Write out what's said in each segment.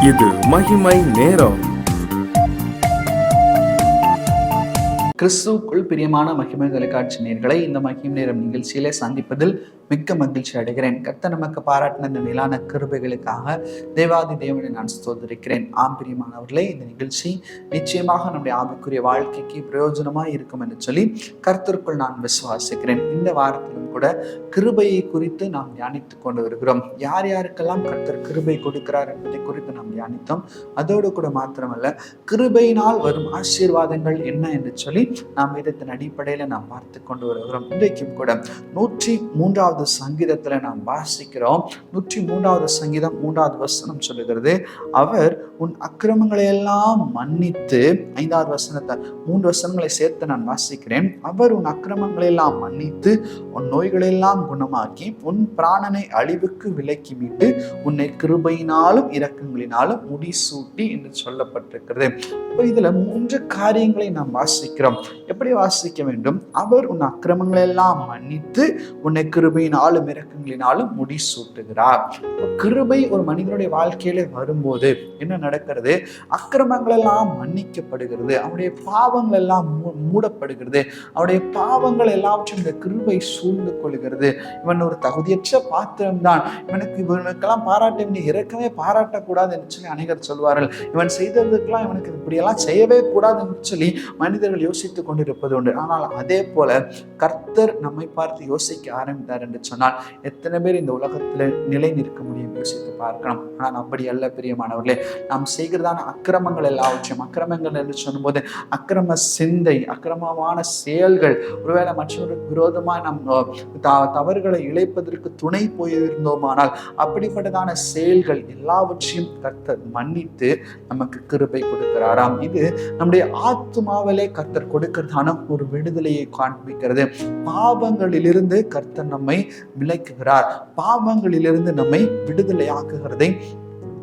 இது மகிமை நேரம். கிறிஸ்துவுக்குள் பிரியமான மகிமை தொலைக்காட்சி நேயர்களை இந்த மகிமை நேரம் நிகழ்ச்சியிலே சந்திப்பதில் மிக்க மகிழ்ச்சி அடைகிறேன். கர்த்தர் நமக்கு பாராட்டின இந்த மேலான கிருபைகளுக்காக தேவாதி தேவனை நான் ஸ்தோத்திரிக்கிறேன். பிரியமானவர்களே, இந்த நிகழ்ச்சி நிச்சயமாக நம்முடைய ஆவிக்குரிய வாழ்க்கைக்கு பிரயோஜனமாக இருக்கும் என்று சொல்லி கர்த்தருக்குள் நான் விசுவாசிக்கிறேன். இந்த வாரத்திலும் கூட கிருபையை குறித்து நாம் தியானித்துக் கொண்டு வருகிறோம். யார் யாருக்கெல்லாம் கர்த்தர் கிருபை கொடுக்கிறார் என்பதை குறித்து நாம் தியானித்தோம். அதோடு கூட மாத்திரமல்ல, கிருபையினால் வரும் ஆசீர்வாதங்கள் என்ன என்று சொல்லி நாம் இதத்தின் அடிப்படையில நாம் பார்த்து கொண்டு வருகிறோம். இன்றைக்கும் கூட 103வது சங்கீதத்துல நாம் வாசிக்கிறோம். 103வது சங்கீதம் 3வது வசனம் சொல்லுகிறது, அவர் உன் அக்கிரமங்களை எல்லாம் மன்னித்து, 5வது வசனத்தை 3 வசனங்களை சேர்த்து நான் வாசிக்கிறேன். அவர் உன் அக்கிரமங்களை எல்லாம் மன்னித்து உன் நோய்களை எல்லாம் குணமாக்கி உன் பிராணனை அழிவுக்கு விலக்கி மீட்டு உன்னை கிருபையினாலும் இரக்கங்களினாலும் முடிசூட்டி என்று சொல்லப்பட்டிருக்கிறது. இதுல 3 காரியங்களை நாம் வாசிக்கிறோம். எப்படி வாசிக்க வேண்டும்? அவர் உன் அக்கிரமங்களை எல்லாம் மன்னித்து உன்னை கிருபையினாலும் இரக்கங்களினாலும் முடிசூட்டுகிறார். கிருபை ஒரு மனிதனுடைய வாழ்க்கையில வரும்போது என்ன நடக்கிறது? அக்கிரமங்கள் எல்லாம் மன்னிக்கப்படுகிறது, அவனுடைய பாவங்கள் எல்லாம் மூடப்படுகிறது, அவனுடைய பாவங்கள் எல்லாவற்றையும் இந்த கிருபை சூழ்ந்து கொள்கிறது. இவன் ஒரு தகுதியற்ற பாத்திரம்தான், இவனுக்கெல்லாம் பாராட்ட வேண்டிய இரக்கமே பாராட்டக்கூடாது என்று சொல்லி அநேகர் சொல்வார்கள். இவன் செய்ததுக்கெல்லாம் இவனுக்கு இப்படியெல்லாம் செய்யவே கூடாது என்று சொல்லி மனிதர்கள் யோசித்துக் கொண்டிருப்பது உண்டு. ஆனால் அதே போல கர்த்தர் நம்மை பார்த்து யோசிக்க ஆரம்பித்தார் என்று சொன்னால் எத்தனை பேர் இந்த உலகத்துல நிலை நிற்க முடியும்? யோசித்து பார்க்கணும். ஆனால் அப்படி அல்ல பிரியமானவர்களே. நாம் செய்கிறதான அக்கிரமங்கள் எல்லாவற்றையும், அக்கிரமங்கள் என்று சொல்லும்போது அக்கிரம சிந்தை, அக்கிரமமான செயல்கள், ஒருவேளை மற்றவர்களுக்கு விரோதமாய் நாம் தவறுகளை இழைப்பதற்கு துணை போயிருந்தோமானால் அப்படிப்பட்டதான செயல்கள் எல்லாவற்றையும் கர்த்தர் மன்னித்து நமக்கு கிருபை கொடுக்கிறாராம். இது நம்முடைய ஆத்துமாவிலே கர்த்தர் கொடுக்கிறதான ஒரு விடுதலையை காண்பிக்கிறது. பாவங்களிலிருந்து கர்த்தர் நம்மை விலக்குகிறார், பாவங்களிலிருந்து நம்மை விடுதலை ஆக்குகிறதை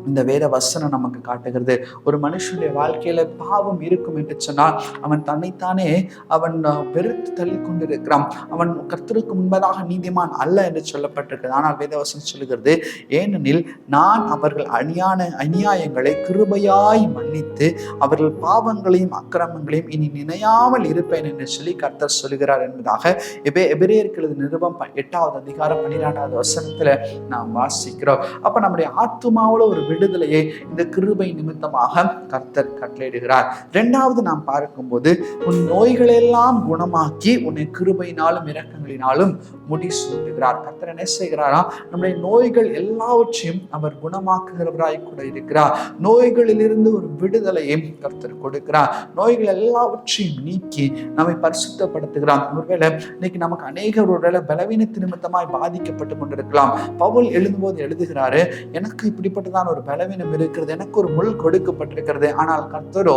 இந்த வேத வசனம் நமக்கு காட்டுகிறது. ஒரு மனுஷனுடைய வாழ்க்கையில பாவம் இருக்கும் என்று சொன்னால் அவன் தன்னைத்தானே அவன் வெறுத்து தள்ளி கொண்டிருக்கிறான். அவன் கர்த்தருக்கு முன்பதாக நீதிமான் அல்ல என்று சொல்லப்பட்டிருக்கிறது. ஆனால் வேத வசனம் சொல்லுகிறது, ஏனெனில் நான் அவர்கள் அநியாயங்களை கிருபையாய் மன்னித்து அவர்கள் பாவங்களையும் அக்கிரமங்களையும் இனி நினையாமல் இருப்பேன் என்று சொல்லி கர்த்தர் சொல்லுகிறார் என்பதாக எபிரேயருக்கு நிருபம் 8வது அதிகாரம் 12வது வசனத்துல நாம் வாசிக்கிறோம். அப்ப நம்முடைய ஆத்துமாவுல ஒரு விடுதலையை இந்த கிருபை நிமித்தமாக கர்த்தர் கட்டளையிடுகிறார். 2வது நாம் பார்க்கும்போது, உன் நோய்களெல்லாம் குணமாக்கி உன்னை கிருபையினாலும் இரக்கங்களினாலும் முடிசூட்டுகிறார். கர்த்தர் என்ன செய்கிறாரா? நம்முடைய நோய்கள் எல்லாவற்றையும் அவர் குணமாக்குகிறவராய் கூட இருக்கிறார். நோய்களிலிருந்து ஒரு விடுதலையை கர்த்தர் கொடுக்கிறார். நோய்கள் எல்லாவற்றையும் நீக்கி நம்மை பரிசுத்தப்படுத்துகிறார். ஒருவேளை இன்னைக்கு நமக்கு அநேகர் ஒருவேளை பலவீனத்து நிமித்தமாய் பாதிக்கப்பட்டு கொண்டிருக்கலாம். பவுல் எழுதும்போது எழுதுகிறாரு, எனக்கு இப்படிப்பட்டதான ஒரு பலவீனம் இருக்கிறது, எனக்கு ஒரு முள் கொடுக்கப்பட்டிருக்கிறது, ஆனால் கர்த்தரோ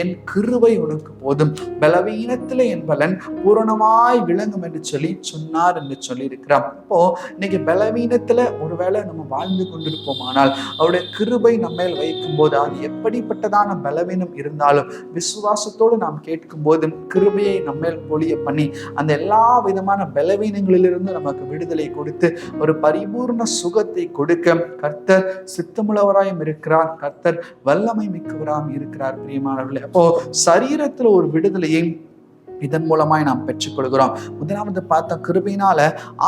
என் கிருபை உனக்கு போதும், பலவீனத்திலே என் பலன் பூரணமாய் விளங்கும் என்று சொல்லி சொன்னார் என்று சொல்லி இருக்கிறார். அப்போ இன்னைக்கு பலவீனத்துல ஒருவேளை நம்ம வாழ்ந்து கொண்டிருப்போமானால் அவருடைய கிருபை நம்ம மேல் வைக்கும் போது, அது எப்படிப்பட்டதான பலவீனம் இருந்தாலும் விசுவாசத்தோடு நாம் கேட்கும் போது கிருபையை நம்ம மேல் பொழிய பண்ணி அந்த எல்லா விதமான பலவீனங்களிலிருந்து நமக்கு விடுதலை கொடுத்து ஒரு பரிபூர்ண சுகத்தை கொடுக்க கர்த்தர் சித்தமுள்ளவராயும் இருக்கிறார். கர்த்தர் வல்லமை மிக்கவராயும் இருக்கிறார். பிரியமானவர்களே, அப்போ சரீரத்துல ஒரு விடுதலையை இதன் மூலமாய் நாம் பெற்றுக்கொள்கிறோம். முதலாவது பார்த்தா கிருபையினால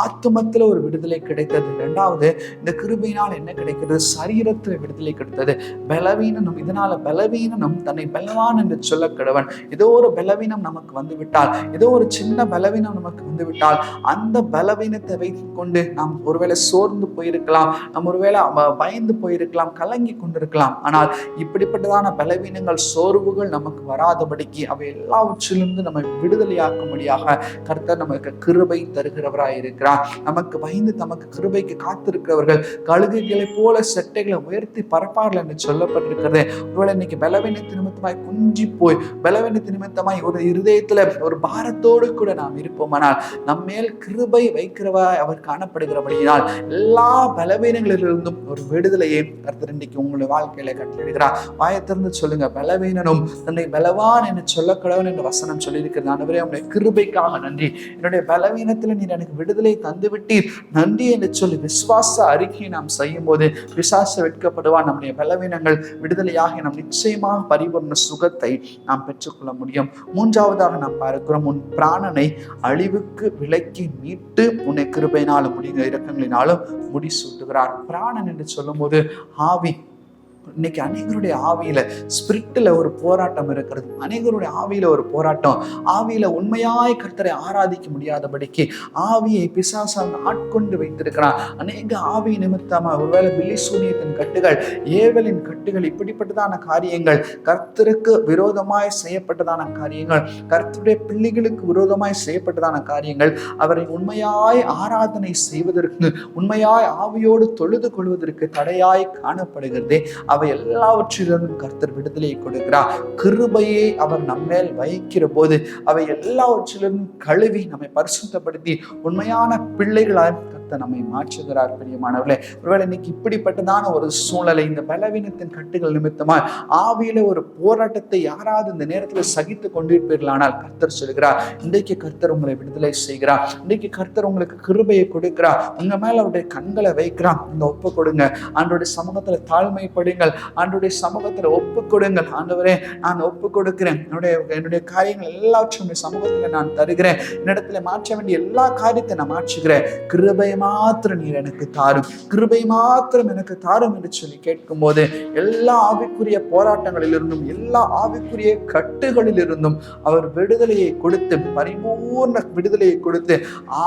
ஆத்துமத்துல ஒரு விடுதலை கிடைத்தது. 2வது இந்த கிருபையினால் என்ன கிடைக்கிறது? சரீரத்துல விடுதலை கிடைத்தது. பலவீனம், இதனால பலவீனம் தன்னை பலவான் என்று சொல்ல கடவன். ஏதோ ஒரு பலவீனம் நமக்கு வந்து விட்டால், ஏதோ ஒரு சின்ன பலவீனம் நமக்கு வந்து விட்டால் அந்த பலவீனத்தை வைத்துக் கொண்டு நாம் ஒருவேளை சோர்ந்து போயிருக்கலாம், நம்ம ஒருவேளை பயந்து போயிருக்கலாம், கலங்கி கொண்டிருக்கலாம். ஆனால் இப்படிப்பட்டதான பலவீனங்கள், சோர்வுகள் நமக்கு வராதபடிக்கு அவை எல்லாவற்றிலிருந்து நம்ம விடுதலையாக்கும்படியாக கர்த்தர் நமக்கு கிருபை தருகிறவராய் இருக்கிறார். நமக்கு பயந்து தமக்கு கிருபைக்கு காத்திருக்கிறவர்கள் கழுகுகளை போல செட்டைகளை உயர்த்தி பறப்பார்கள் என்று சொல்லப்பட்டிருக்கிறது. ஒருவேளை இன்னைக்கு பலவீனத்து நிமித்தமாய் குஞ்சி போய், பலவீனத்து நிமித்தமாய் ஒரு இருதயத்துல ஒரு பாரத்தோடு கூட நாம் இருப்போமானால் நம்மேல் கிருபை வைக்கிறவராய் அவர் காணப்படுகிறபடியால் எல்லா பலவீனங்களிலிருந்தும் ஒரு விடுதலையை கர்த்தர் இன்னைக்கு உங்களுடைய வாழ்க்கையில கட்டளையிடுகிறார். வாயத்திறந்து சொல்லுங்க, பலவீனனும் தன்னை பலவான் என்று சொல்லக்கடவன் என்று வசனம் சொல்லியிருக்கிறது. ஆண்டவரே, உம்முடைய கிருபைக்காக நன்றி. என்னுடைய பலவீனத்துல நீர் எனக்கு விடுதலை தந்து விட்டீர், நன்றி என்று சொல்லி விசுவாச அறிக்கையை நாம் செய்யும் போது பிசாசு வெட்கப்படுவான். நம்முடைய பலவீனங்கள் விடுதலையாகி நாம் நிச்சயமாக பரிபூர்ண சுகத்தை நாம் பெற்றுக்கொள்ள முடியும். மூன்றாவதாக நாம் பார்க்கிறோம், உன் பிராணனை அழிவுக்கு விலக்கி மீட்டு உன்னை கிருபையினாலும் முடிந்த இரக்கங்களினாலும் முடிசூட்டுகிறார். பிராணன் என்று சொல்லும் போது ஆவி. இன்னைக்கு அநேகருடைய ஆவியில ஸ்பிரிட்ல ஒரு போராட்டம் இருக்கிறது. அநேகருடைய ஆவியில ஒரு போராட்டம். ஆவியில உண்மையாய் கர்த்தரை ஆராதிக்க முடியாதபடிக்கு ஆவியை பிசாசால் ஆட்கொண்டு வைத்திருக்கிறான். அநேக ஆவி நிமித்தமா ஒருவேளை பில்லி சூனியத்தின் கட்டுகள், ஏவலின் கட்டுகள், இப்படிப்பட்டதான காரியங்கள், கர்த்தருக்கு விரோதமாய் செய்யப்பட்டதான காரியங்கள், கர்த்தருடைய பிள்ளைகளுக்கு விரோதமாய் செய்யப்பட்டதான காரியங்கள், அவரை உண்மையாய் ஆராதனை செய்வதற்கு, உண்மையாய் ஆவியோடு தொழுது கொள்வதற்கு தடையாய் காணப்படுகிறதே. அவை எல்லாவற்றிலிருந்தும் கர்த்தர் விடுதலையை கொடுக்கிறார். கிருபையை அவர் நம்மேல் வைக்கிற போது அவை எல்லாவற்றிலிருந்தும் கழுவி நம்மை பரிசுத்தப்படுத்தி உண்மையான பிள்ளைகளாய் நம்மை மாற்றுகிறார். பிரியமானவர்களே, ஒருவேளை இன்னைக்கு இப்படிப்பட்டதான ஒரு சூழ்நிலை, இந்த பலவீனத்தின் கட்டுகள் நிமித்தமா ஆவியில ஒரு போராட்டத்தை யாராவது இந்த நேரத்தில் சகித்து கொண்டிருப்பீர்களானால் கர்த்தர் சொல்கிறார், இன்றைக்கு கர்த்தர் உங்களை விடுதலை செய்கிறார். இன்றைக்கு கர்த்தர் உங்களுக்கு கிருபையை கொடுக்கிறார். உங்க மேல அவருடைய கண்களை வைக்கிறான். நீங்க ஒப்பு கொடுங்க. ஆண்டவருடைய சமூகத்துல தாழ்மைப்படுங்கள். ஆண்டவருடைய சமூகத்துல ஒப்பு கொடுங்கள். ஆண்டவரே, நான் ஒப்பு கொடுக்கிறேன். என்னுடைய காரியங்கள் எல்லாவற்றையும் சமூகத்துல நான் தருகிறேன். என்னிடத்துல மாற்ற வேண்டிய எல்லா காரியத்தை நான் மாற்றுகிறேன். கிருபை மாத்திரம் நீர் எனக்கு தாரும், கிருபை மாத்திரம் எனக்கு தாரும் என்று சொல்லி கேட்கும் போது எல்லா ஆவிக்குரிய போராட்டங்களில் இருந்தும், எல்லா ஆவிக்குரிய கட்டுகளில் இருந்தும் அவர் விடுதலையை கொடுத்து, பரிபூர்ண விடுதலையை கொடுத்து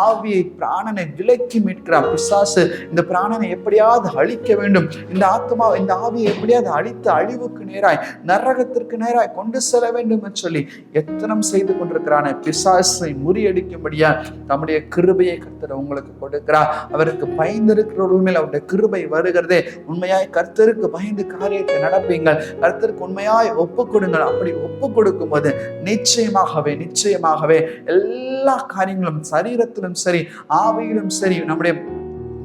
ஆவியை, பிராணனை விலக்கி மீட்கிறார். பிசாசு இந்த பிராணனை எப்படியாவது அழிக்க வேண்டும், இந்த ஆத்மா, இந்த ஆவியை எப்படியாவது அழித்து அழிவுக்கு நேராய், நரகத்திற்கு நேராய் கொண்டு செல்ல வேண்டும் என்று சொல்லி எத்தனம் செய்து கொண்டிருக்கிறான பிசாசை முறியடிக்கும்படியா நம்முடைய கிருபையை கர்த்தர் உங்களுக்கு கொடுக்கிறார். அவருக்கு பயந்திருக்கிறவர்கள் மேல் அவருடைய கிருபை வருகிறதே. உண்மையாய் கர்த்தருக்கு பயந்து காரியத்தை நடப்பீங்கள். கர்த்தருக்கு உண்மையாய் ஒப்பு கொடுங்கள். அப்படி ஒப்பு கொடுக்கும் போது நிச்சயமாகவே எல்லா காரியங்களும், சரீரத்திலும் சரி, ஆவியிலும் சரி, நம்முடைய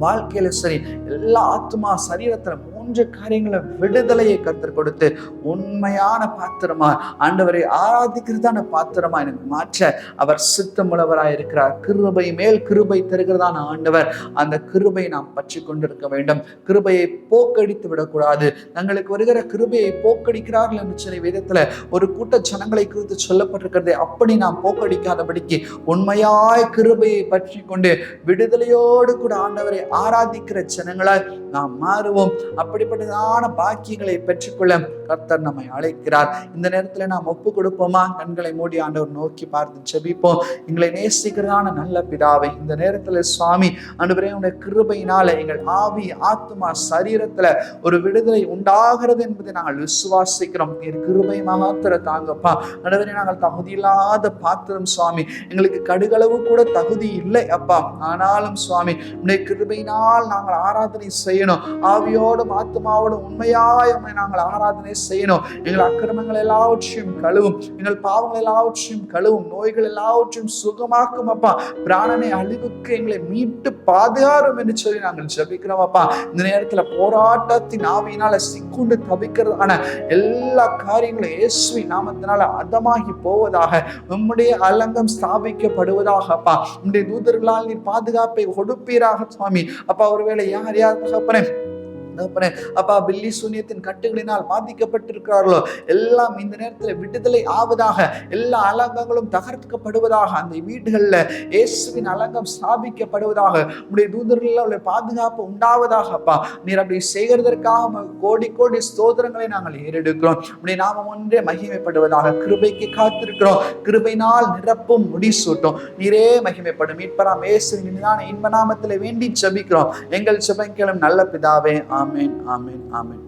வாழ்க்கையில சரி, எல்லா ஆத்மா சரீரத்துல 3 காரியங்களை விடுதலையை கர்த்தர் கொடுத்து உண்மையான பாத்திரமா, ஆண்டவரை ஆராதிக்கிறதான பாத்திரமா எனக்கு மாற்ற அவர் சித்தமுள்ளவராய் இருக்கிறார். கிருபை மேல் கிருபை தருகிறதான ஆண்டவர். அந்த கிருபை நாம் பற்றி கொண்டிருக்க வேண்டும். கிருபையை போக்கடித்து விடக்கூடாது. தங்களுக்கு வருகிற கிருபையை போக்கடிக்கிறார்கள் என்று சொல்லி வேதத்துல ஒரு கூட்ட ஜனங்களை குறித்து சொல்லப்பட்டிருக்கிறதே, அப்படி நாம் போக்கடிக்காதபடிக்கு உண்மையாய் கிருபையை பற்றி கொண்டு விடுதலையோடு கூட ஆண்டவரை ஆராதிக்கிற ஜனங்களாய் நாம் மாறுவோம். அப்படிப்பட்டதான பாக்கியங்களை பெற்றுக்கொள்ள கர்த்தர் நம்மை அழைக்கிறார். இந்த நேரத்துல நாம் ஒப்பு கொடுப்போமா? கண்களை மூடி ஆண்டவர் நோக்கி பார்த்து ஜெபிப்போம். எங்களை நேசிக்கிறதான நல்ல பிதாவை, இந்த நேரத்துல சுவாமி ஆண்டவரே, உடைய கிருபையினால எங்கள் ஆவி, ஆத்மா, சரீரத்துல ஒரு விடுதலை உண்டாகிறது என்பதை நாங்கள் விசுவாசிக்கிறோம். நீர் கிருபை மாத்திர தாங்கப்பா. ஆண்டவரே, நாங்கள் தகுதி இல்லாத பாத்திரம் சுவாமி, எங்களுக்கு கடுகளவு கூட தகுதி இல்லை அப்பா. ஆனாலும் சுவாமி, உடைய கிருபையினால் நாங்கள் ஆராதனை செய்யணும். ஆவியோடும் ஆத்மாவோடும் உண்மையாய் நாங்கள் ஆராதனை செய்யணும். எங்கள் அக்கிரமங்கள் எல்லாவற்றையும் கழுவும், எங்கள் பாவங்கள் எல்லாவற்றையும் கழுவும், நோய்கள் எல்லாவற்றையும் சுகமாக்கும் அப்பா. பிராணனை அழிவுக்கு எங்களை மீட்டு பாதுகாரும் என்று சொல்லி நாங்கள் ஜெபிக்கிறோம் அப்பா. இந்த நேரத்துல போராட்டத்தின் ஆவியினால சிக்குண்டு தவிக்கிறதான எல்லா காரியங்களும் இயேசுவின் நாமத்தினால அதமாகி போவதாக, உம்முடைய அலங்கம் ஸ்தாபிக்கப்படுவதாக அப்பா. உம்முடைய தூதர்களால் நீர் பாதுகாப்பை கொடுப்பீராக சுவாமி அப்பா. ஒருவேளை யார் தகப்பனே அப்பா பில்லி சூனியத்தின் கட்டுகளினால் பாதிக்கப்பட்டிருக்கிறார்களோ எல்லாம் இந்த நேரத்தில் விடுதலை ஆவதாக, எல்லா அலங்கங்களும் தகர்க்கப்படுவதாக, அந்த வீடுகள்ல இயேசுவின் அலங்கம் ஸ்தாபிக்கப்படுவதாக, உடைய தூதர்கள் பாதுகாப்பு உண்டாவதாக அப்பா. நீர் அப்படி செய்கிறதற்காக கோடி கோடி ஸ்தோத்திரங்களை நாங்கள் ஏறெடுக்கிறோம். உடைய நாமம் ஒன்றே மகிமைப்படுவதாக. கிருபைக்கு காத்திருக்கிறோம். கிருபையினால் நிரப்பும் முடிசூட்டும். நீரே மகிமைப்படும். மீட்பராம் இயேசுவின் இன்ப நாமத்தில் வேண்டி ஜெபிக்கிறோம் எங்கள் ஜெபங்களும் நல்ல பிதாவே. ஆமென், ஆமென், ஆமென்.